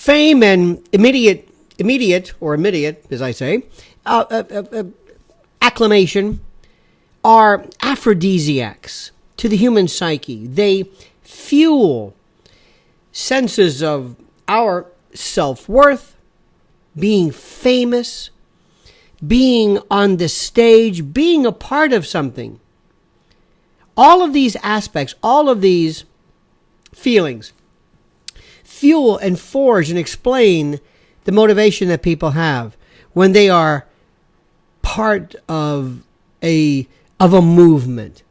fame and immediate, as I say, acclamation are aphrodisiacs to the human psyche. They fuel senses of our self-worth, being famous, being on the stage, being a part of something. All of these aspects, all of these feelings fuel and forge and explain the motivation that people have when they are part of a movement.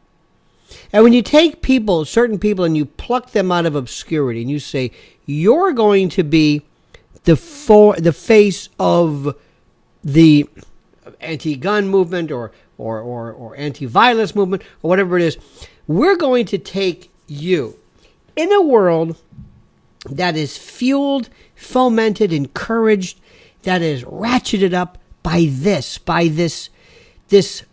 And when you take people, certain people, and you pluck them out of obscurity and you say, you're going to be the face of the anti-gun movement or anti-violence movement or whatever it is, we're going to take you in a world that is fueled, fomented, encouraged, that is ratcheted up by this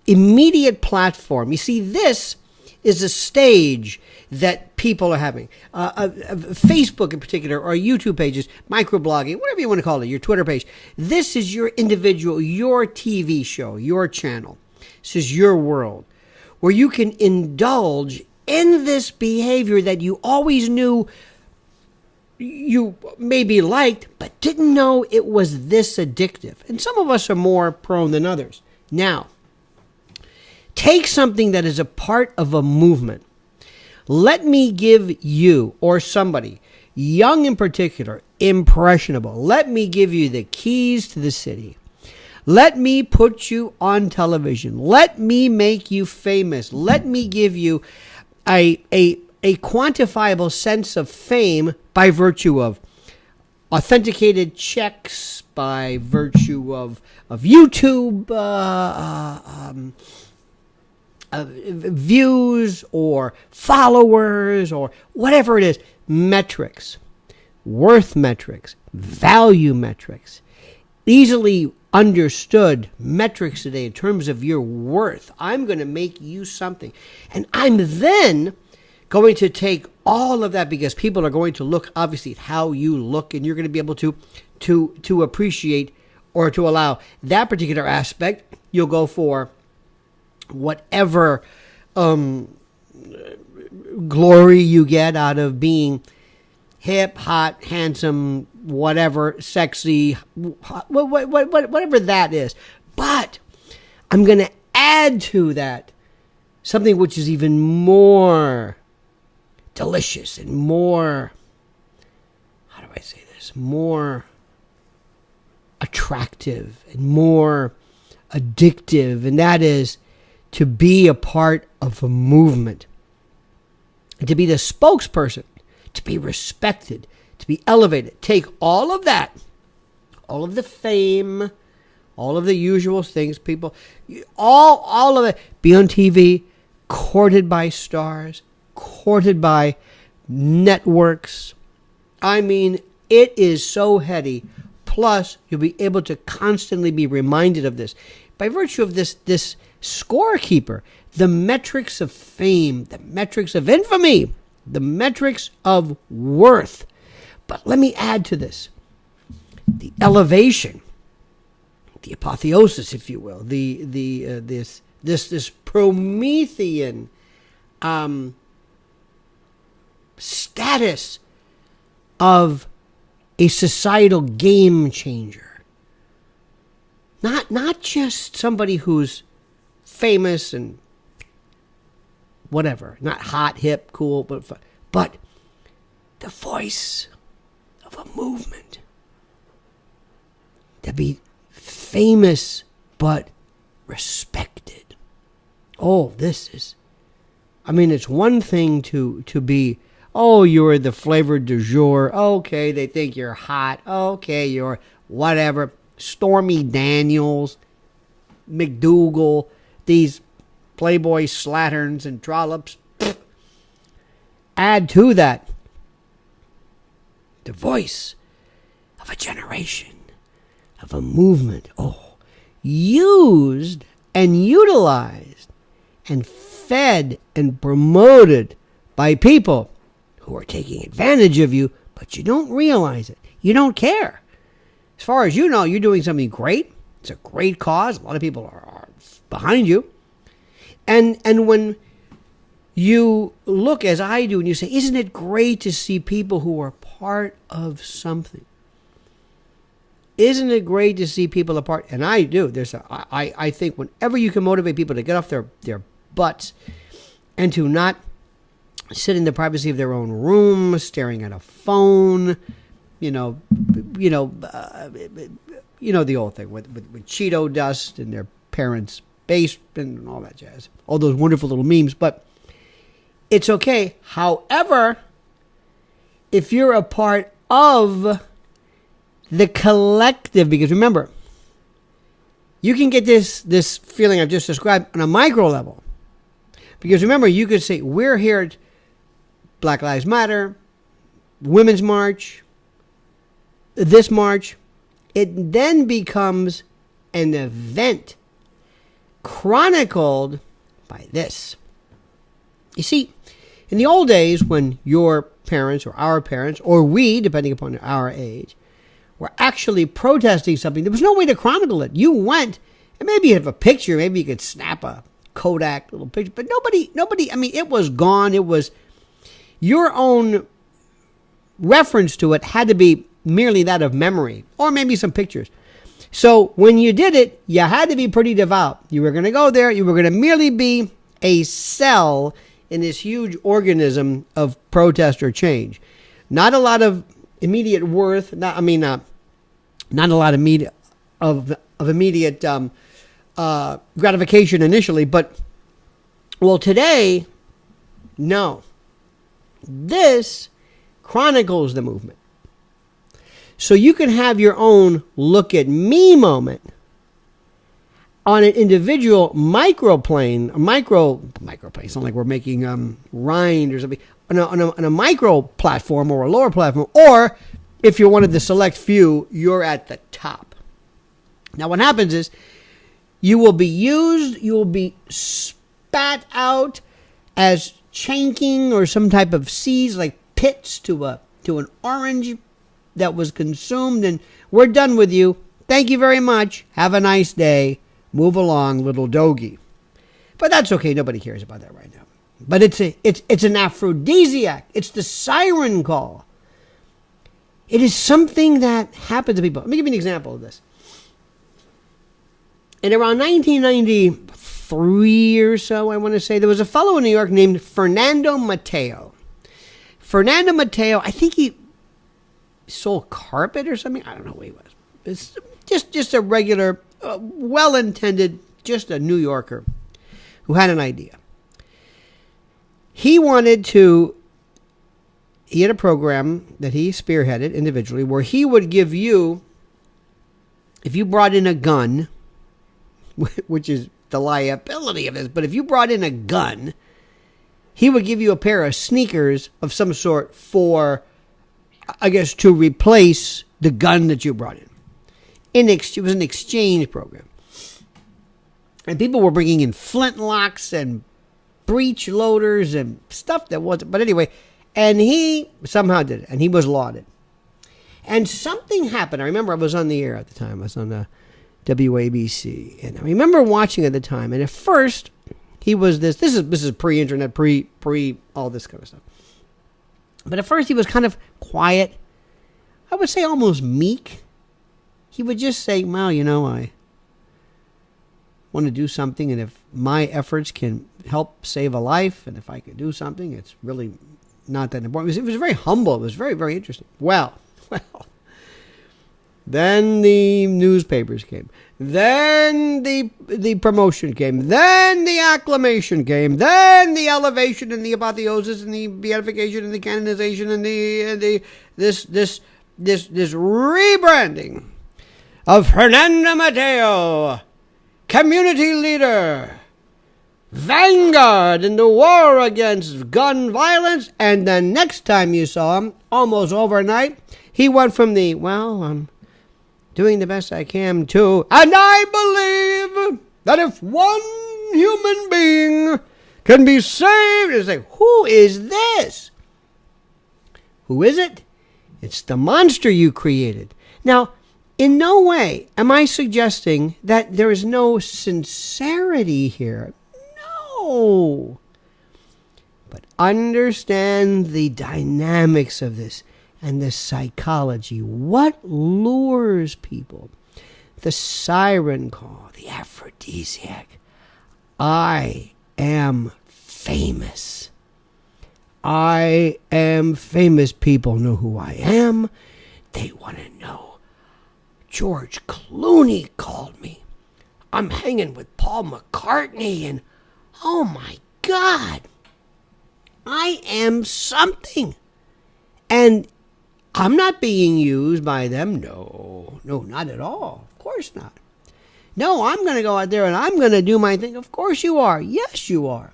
immediate platform. You see, this is a stage that people are having. Facebook in particular, or YouTube pages, microblogging, whatever you want to call it, your Twitter page. This is your individual, your TV show, your channel. This is your world where you can indulge in this behavior that you always knew you maybe liked, but didn't know it was this addictive. And some of us are more prone than others. Now, take something that is a part of a movement. Let me give you, or somebody, young in particular, impressionable, let me give you the keys to the city. Let me put you on television. Let me make you famous. Let me give you a quantifiable sense of fame by virtue of authenticated checks, by virtue of YouTube views or followers or whatever it is. Metrics, worth metrics, value metrics, easily understood metrics today in terms of your worth. I'm going to make you something. And I'm then going to take all of that, because people are going to look obviously at how you look, and you're going to be able to appreciate or to allow that particular aspect. You'll go for whatever glory you get out of being hip, hot, handsome, whatever, sexy, whatever that is. But I'm going to add to that something which is even more delicious and more, how do I say this, more attractive and more addictive, and that is to be a part of a movement, and to be the spokesperson, to be respected, to be elevated. Take all of that, all of the fame, all of the usual things, people, all of it, be on TV, courted by stars, courted by networks. I mean, it is so heady. Plus, you'll be able to constantly be reminded of this by virtue of this scorekeeper, the metrics of fame, the metrics of infamy, the metrics of worth. But let me add to this the elevation, the apotheosis, if you will, this Promethean status of a societal game changer. Not just somebody who's famous and whatever, not hot, hip, cool, but the voice of a movement. To be famous but respected. Oh, it's one thing to be, oh, you're the flavor du jour. Okay, they think you're hot. Okay, you're whatever. Stormy Daniels, McDougal, these Playboy slatterns and trollops. Add to that the voice of a generation, of a movement. Oh, used and utilized and fed and promoted by people who are taking advantage of you, but you don't realize it. You don't care. As far as you know, you're doing something great. It's a great cause. A lot of people are behind you. And when you look as I do and you say, isn't it great to see people who are part of something? Isn't it great to see people apart? And I do. I think whenever you can motivate people to get off their butts and to not sit in the privacy of their own room, staring at a phone, you know the old thing with Cheeto dust in their parents' basement and all that jazz. All those wonderful little memes. But it's okay. However, if you're a part of the collective, because remember, you can get this feeling I've just described on a micro level. Because remember, you could say, we're here at Black Lives Matter, Women's March, this march. It then becomes an event chronicled by this. You see, in the old days when your parents or our parents, or we, depending upon our age, were actually protesting something, there was no way to chronicle it. You went, and maybe you have a picture, maybe you could snap a Kodak little picture, but nobody, I mean, it was gone. It was your own reference to it had to be merely that of memory, or maybe some pictures. So when you did it, you had to be pretty devout. You were going to go there. You were going to merely be a cell in this huge organism of protest or change. Not a lot of immediate worth. Not a lot of immediate gratification initially. But, well, today, no. This chronicles the movement. So you can have your own look at me moment on an individual microplane. It's not like we're making rind or something. On a micro platform or a lower platform. Or if you're one of the select few, you're at the top. Now what happens is you will be spat out as chanking or some type of seeds, like pits to an orange that was consumed, and we're done with you. Thank you very much. Have a nice day. Move along, little doggy. But that's okay. Nobody cares about that right now. But it's an aphrodisiac. It's the siren call. It is something that happens to people. Let me give you an example of this. In around 1993 or so, I want to say, there was a fellow in New York named Fernando Mateo. Fernando Mateo, I think he sold carpet or something. I don't know what he was. It's just a regular, well-intended, just a New Yorker who had an idea. He had a program that he spearheaded individually where he would give you, if you brought in a gun, which is the liability of this, but if you brought in a gun, he would give you a pair of sneakers of some sort for, I guess, to replace the gun that you brought in. It was an exchange program. And people were bringing in flintlocks and breech loaders and stuff that wasn't. But anyway, and he somehow did it, and he was lauded. And something happened. I remember I was on the air at the time. I was on the WABC. And I remember watching at the time. And at first, he was this is pre-internet, pre all this kind of stuff. But at first, he was kind of quiet. I would say almost meek. He would just say, well, I want to do something, and if my efforts can help save a life, and if I can do something, it's really not that important. It was very humble. It was very, very interesting. Well, then the newspapers came. Then the promotion came. Then the acclamation came. Then the elevation and the apotheosis and the beatification and the canonization and this rebranding of Fernando Mateo, community leader, vanguard in the war against gun violence. And the next time you saw him, almost overnight, he went from I'm doing the best I can to, and I believe that if one human being can be saved, it's like, who is this? Who is it? It's the monster you created. Now, in no way am I suggesting that there is no sincerity here. No. But understand the dynamics of this and the psychology. What lures people? The siren call, the aphrodisiac. I am famous. I am famous. People know who I am. They want to know. George Clooney called me. I'm hanging with Paul McCartney, and oh my God, I am something. And I'm not being used by them. No, not at all. Of course not. No, I'm going to go out there and I'm going to do my thing. Of course you are. Yes, you are.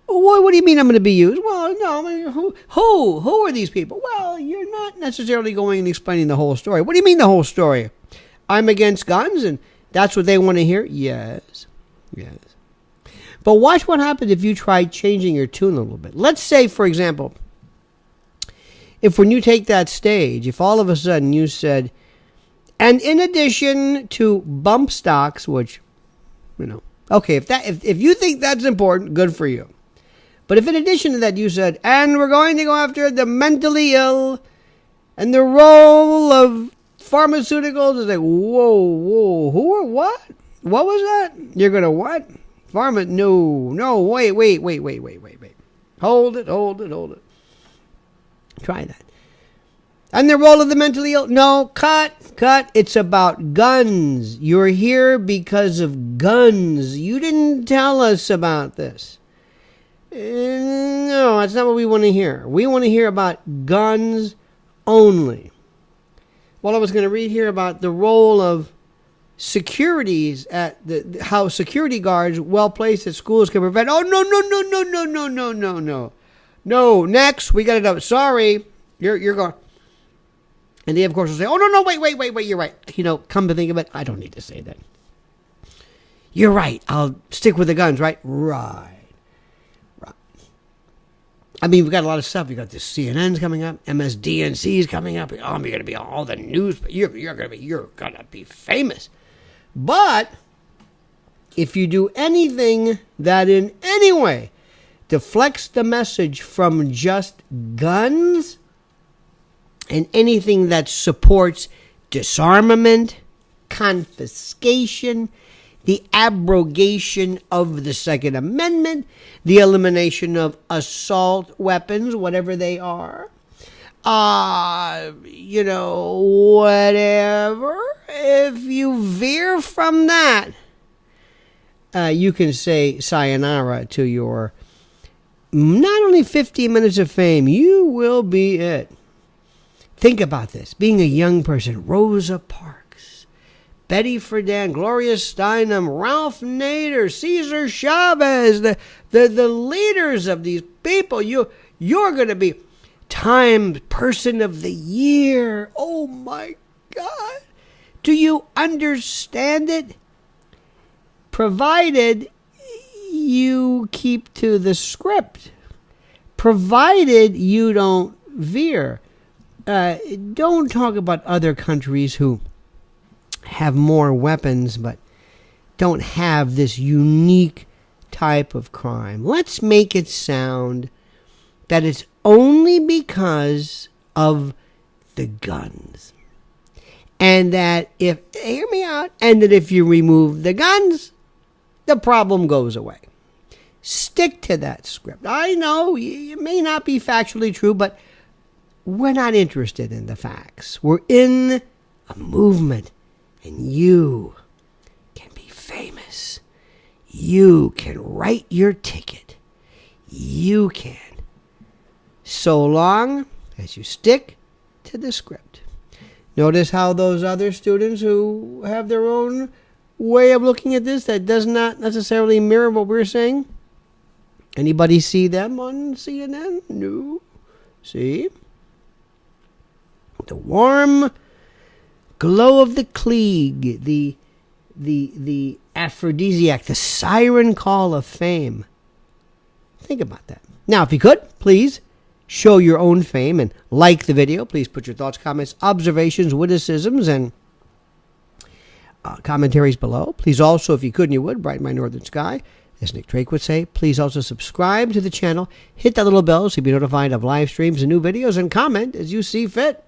What do you mean I'm going to be used? Well, no. Who are these people? Well, you're not necessarily going and explaining the whole story. What do you mean the whole story? I'm against guns and that's what they want to hear? Yes. But watch what happens if you try changing your tune a little bit. Let's say, for example, if when you take that stage, if all of a sudden you said, and in addition to bump stocks, which, okay, if you think that's important, good for you. But if in addition to that you said, and we're going to go after the mentally ill and the role of pharmaceuticals, it's like, whoa, who or what? What was that? You're going to what? No, wait. Hold it. Try that. And the role of the mentally ill? No, cut. It's about guns. You're here because of guns. You didn't tell us about this. No, that's not what we want to hear. We want to hear about guns only. Well, I was going to read here about the role of securities at how security guards well placed at schools can prevent. Oh, no. No, next, we got it up. Sorry, you're going. And they, of course, will say, oh, no, wait, you're right. Come to think of it, I don't need to say that. You're right, I'll stick with the guns, right? Right. I mean, we've got a lot of stuff. You got the CNN's coming up, MSDNC's coming up. Oh, you're going to be on all the news. You're going to be famous. But if you do anything that in any way deflects the message from just guns and anything that supports disarmament, confiscation, the abrogation of the Second Amendment, the elimination of assault weapons, whatever they are, whatever. If you veer from that, you can say sayonara to your not only 15 minutes of fame, you will be it. Think about this. Being a young person, Rosa Parks, Betty Friedan, Gloria Steinem, Ralph Nader, Cesar Chavez, the leaders of these people, you're going to be Time Person of the Year. Oh my God. Do you understand it? Provided you keep to the script. Provided you don't veer. Don't talk about other countries who have more weapons but don't have this unique type of crime. Let's make it sound that it's only because of the guns. And that hear me out, and that if you remove the guns, the problem goes away. Stick to that script. I know it may not be factually true, but we're not interested in the facts. We're in a movement, and you can be famous. You can write your ticket. You can. So long as you stick to the script. Notice how those other students who have their own way of looking at this that does not necessarily mirror what we're saying? Anybody see them on CNN? No. See? The warm glow of the Klieg, the aphrodisiac, the siren call of fame. Think about that. Now, if you could, please show your own fame and like the video. Please put your thoughts, comments, observations, witticisms, and commentaries below. Please also, if you could and you would, brighten my northern sky, as Nick Drake would say. Please also subscribe to the channel. Hit that little bell so you'll be notified of live streams and new videos, and comment as you see fit.